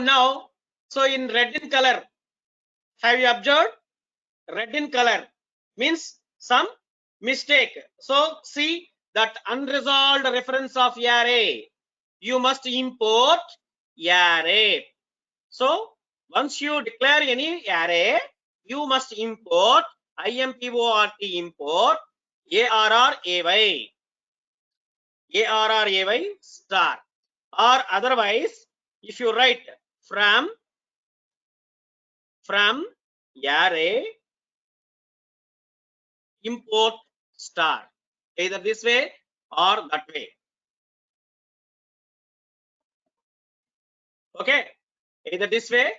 now, so in red in color, have you observed? Red in color means some mistake. So see that unresolved reference of array. You must import array. So once you declare any array, you must import import import array star, or otherwise if you write from array import star, either this way or that way. Okay, either this way.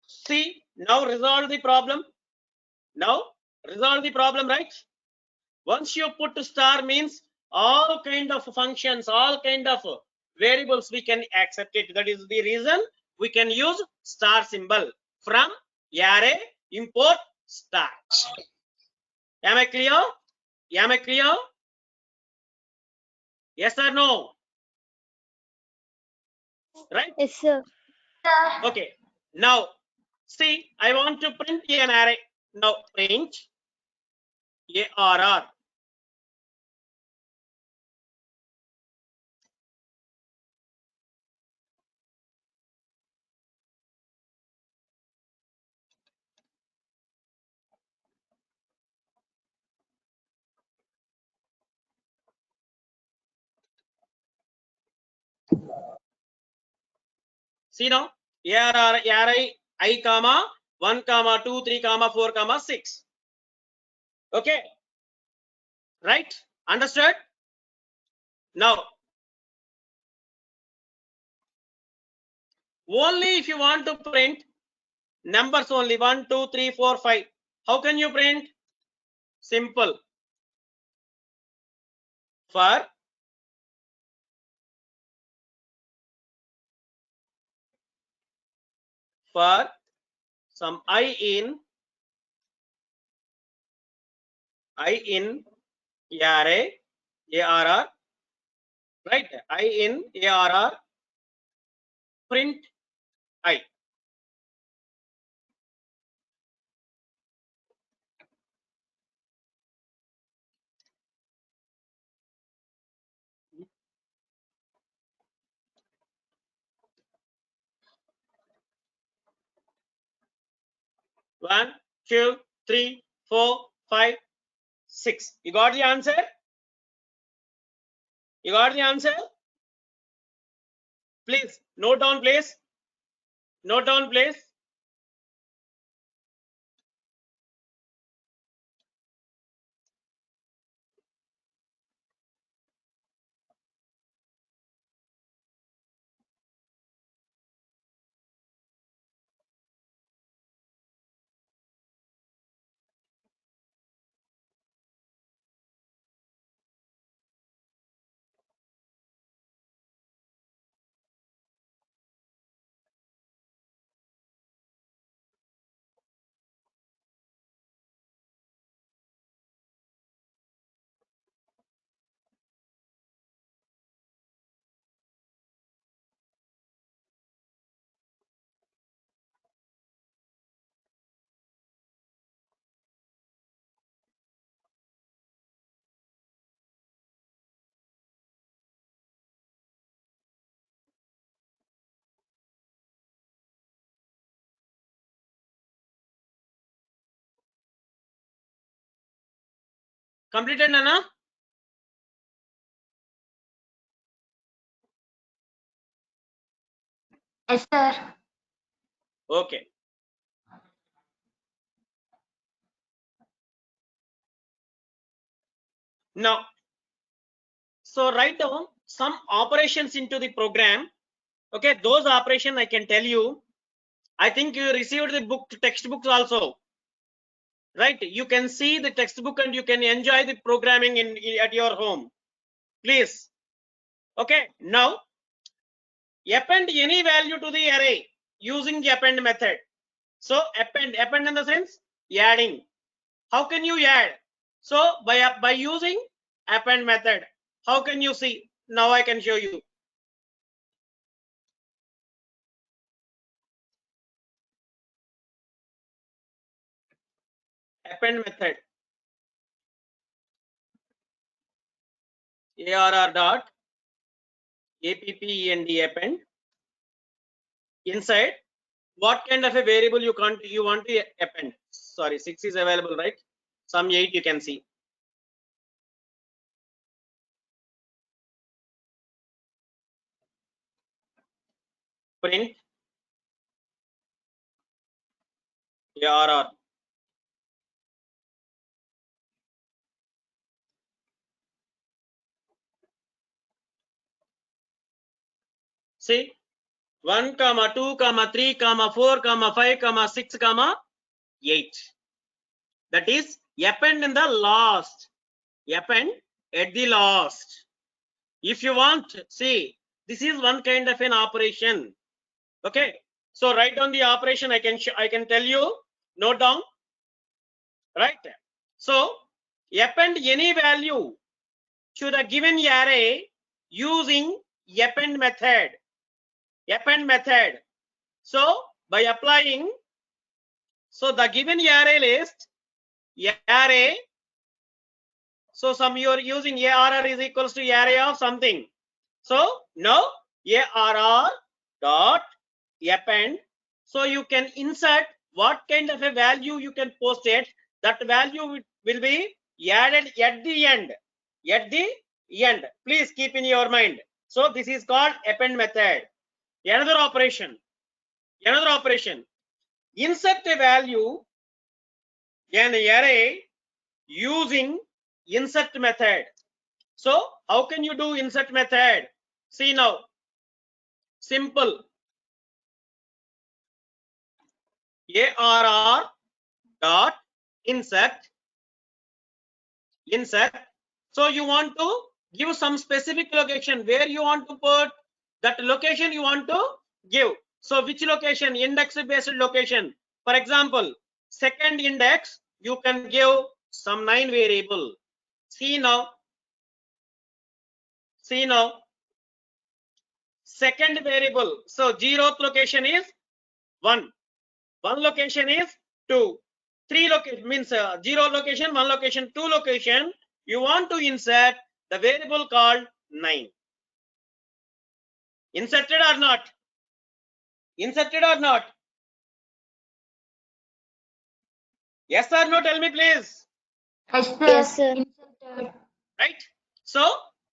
See, now resolve the problem. Now resolve the problem, right? Once you put star means all kind of functions, all kind of variables we can accept it. That is the reason we can use star symbol. From array import star. Am I clear? Am I clear? Yes or no? Right? Yes, sir. Okay. Now see, I want to print an array. Now print arr. See now, array I comma 1 comma 2 3 comma 4 comma 6. Okay, right? Understood? Now only if you want to print numbers only 1 2 3 4 5, how can you print? Simple. For some I in array arr, right? I in arr print I. One, two, three, 4, 5, 6. You got the answer? You got the answer? Please note down, please. Note down, please. Completed, Nana? Yes, sir. Okay. Now, so write down some operations into the program. Okay, those operations I can tell you. I think you received the book, textbooks also, right? You can see the textbook and you can enjoy the programming at your home. Please. Okay. Now, append any value to the array using append method. So append in the sense adding. How can you add? So by using append method. How can you see? Now I can show you. append method. ARR dot append append. Inside, what kind of a variable you want to append? Sorry, 6 is available, right? Some 8 you can see. Print ARR. See, 1, 2, 3, 4, 5, 6, 8. That is append in the last. Append at the last. If you want, see, this is one kind of an operation. Okay. So write down the operation. I can tell you. Note down. Right. So append any value to the given array using append method. Append method. So by applying, so the given array list, array, so some you are using ARR is equals to array of something. So now ARR dot append. So you can insert what kind of a value you can post it. That value will be added at the end. At the end. Please keep in your mind. So this is called append method. Another operation. Another operation. Insert a value in an array using insert method. So how can you do insert method? See now. Simple. ARR dot insert. So you want to give some specific location where you want to put that location you want to give. So which location? Index based location. For example, second index you can give some 9 variable. See now. See now. Second variable. So 0th location is 1. 1 location is 2. 3 location means 0 location, 1 location, 2 location. You want to insert the variable called 9. Inserted or not? Inserted or not? Yes or no? Tell me please. Yes, sir. Right? So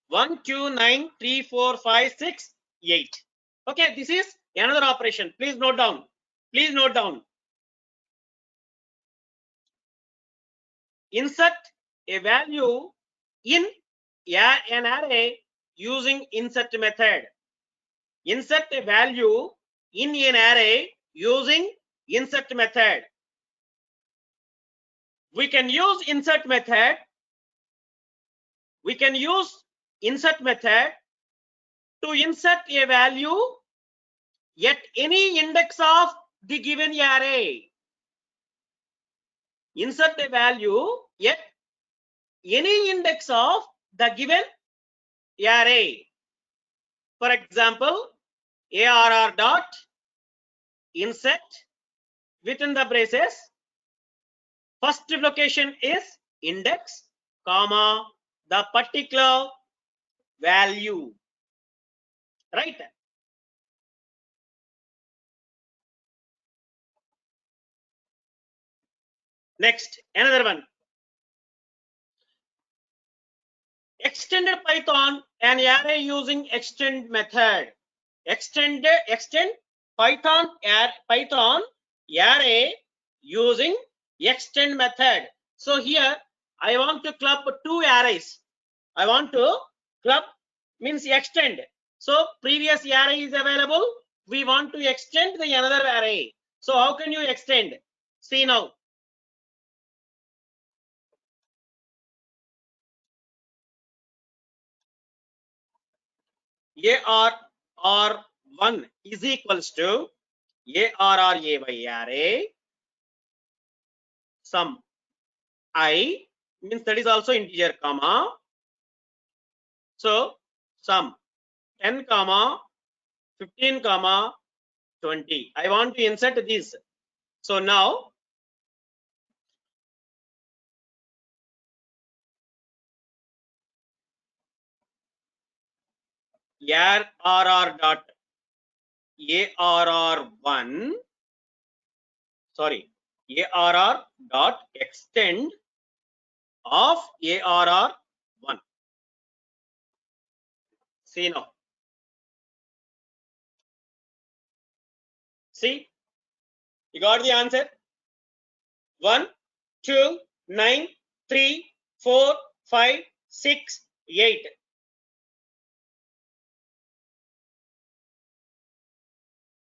1, 2, 9, 3, 4, 5, 6, 8. Okay, this is another operation. Please note down. Please note down. Insert a value in an array using insert method. Insert a value in an array using insert method. We can use insert method. We can use insert method to insert a value at any index of the given array. Insert a value at any index of the given array. For example, ARR dot insert within the braces. First location is index, comma, the particular value. Right? Next, another one. Extended Python, an array using extend method. Extend Python array using extend method. So here I want to club 2 arrays. I want to club means extend. So previous array is available. We want to extend the another array. So how can you extend? See now. ARR1 is equals to ARRAY array sum I means that is also integer comma. So sum 10 comma 15 comma 20. I want to insert this. So now ARR dot ARR1, sorry, ARR dot extend of ARR1. See now. See, you got the answer. 1, 2, 9, 3, 4, 5, 6, 8.